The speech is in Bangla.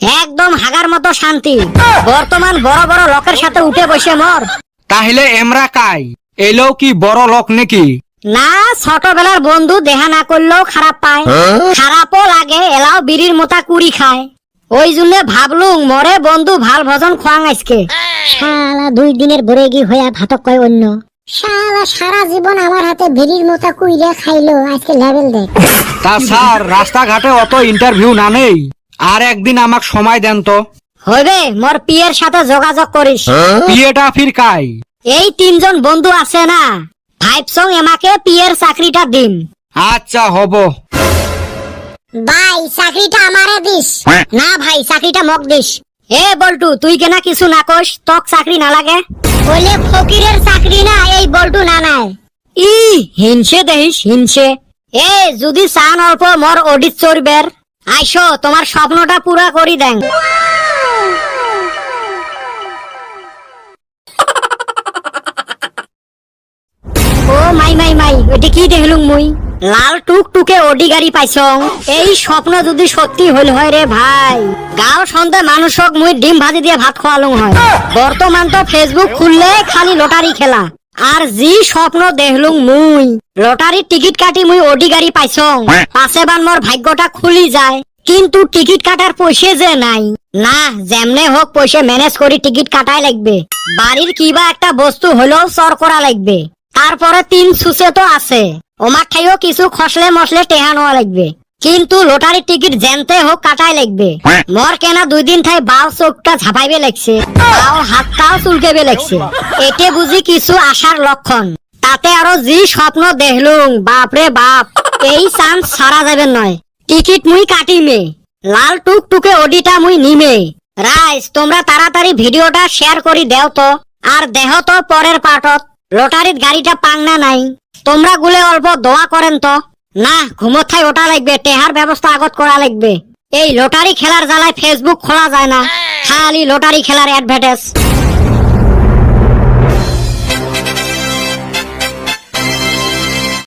একদম হাগার মতো শান্তি। বর্তমান বড় বড় লোকের সাথে উঠে বসে মর। তাহলে এমরা কাই এলো কি বড় লোক নাকি? না, ছোটবেলার বন্ধু দেখা না করলেও খারাপ পায়। খারাপও লাগে, এলাও বিড়ির মোতা কুড়ি খায়। ওই জন্য ভাবলুম মরে বন্ধু ভাল ভজন খোয়াং আজকে। শালা 2 দিনের বরেগি হইয়া ভাতক কয় অন্য। শালা সারা জীবন আমার হাতে বিড়ির মতো কুইরা খাইলো, আজকে লেভেল দেখ। তা স্যার রাস্তাঘাটে অত ইন্টারভিউ না নেই, আর একদিন আমাকে সময় দেন তো। হইবে, মোর পিয়ের সাথে যোগাযোগ করিস। বিয়েটা ফির কাই? এই 3 জন বন্ধু আছে না, ভাইবসং এমাকে পিয়ের চাকরিটা দিন। আচ্ছা হব। ভাই চাকরিটা আমারে দিস। না ভাই, চাকরিটা মক দিস। এ বল্টু, তুই কেনা কিছু না কস, তক চাকরি না লাগে? বলে ফকিরের চাকরি না এই বল্টু না নাই। ই হিংসে দেহিস হিংসে। এ যদি চান অল্প মোর অডিট চড়বের, আইসো তোমার স্বপ্নটা পুরা করি দেন। ও মাই মাই মাই, ওটি কি দেখলুম মুই? লাল টুক টুকে ওডি গাড়ি পাইছং। এই স্বপ্ন যদি সত্যি হইল হয় রে ভাই, গাঁও সন্ধে মানুষক মুই ডিম ভাজি দিয়ে ভাত খোয়ালুম হয়। বর্তমান তো ফেসবুক খুললে খালি লটারি খেলা। আর জি স্বপ্ন দেখলুম মুই, লটারির টিকিট কাটি মুই ওডি গাড়ি পাইছং, পাশে বান মোর ভাগ্যটা খুলি যায়। কিন্তু টিকিট কাটার পয়সা যে নাই। না, যেমনে হোক পয়সা ম্যানেজ করি টিকিট কাটাই লাগবে। বাড়ির কিবা একটা বস্তু হলেও চর করা লাগবে। তারপরে 3 সুসে তো আছে, ওমার ঠাইও কিছু খসলে মশলে টেহা নেওয়া লাগবে। কিন্তু লটারির টিকিট জেনতে হোক কাটাই লাগবে। মর কেনা 2 দিন ঠাই বাও চোখটা ঝাপাইবে লাগছে, বাও হাতটাও চুলকেবে লাগছে। এতে বুঝি কিছু আশার লক্ষণ। তাতে আরো জি স্বপ্ন দেখলুম, বাপরে বাপ, এই চান্স সারা যাবে নয়। টিকিট মুই কাটিমে, লাল টুক টুকে ওডিটা মুই নিমে। রাইস, তোমরা তাড়াতাড়ি ভিডিওটা শেয়ার করি দেও তো, আর দেহ তো পরের পার্টত লটারির গাড়িটা পাং না নাই। তোমরা গুলে অল্প দোয়া করেন তো। না, ঘুমোথায় ওটা লাগবে, টেহার ব্যবস্থা আগত করা লাগবে। এই লটারি খেলার জ্বালায় ফেসবুক খোলা যায় না, খালি লটারি খেলার অ্যাডভার্টাইজ।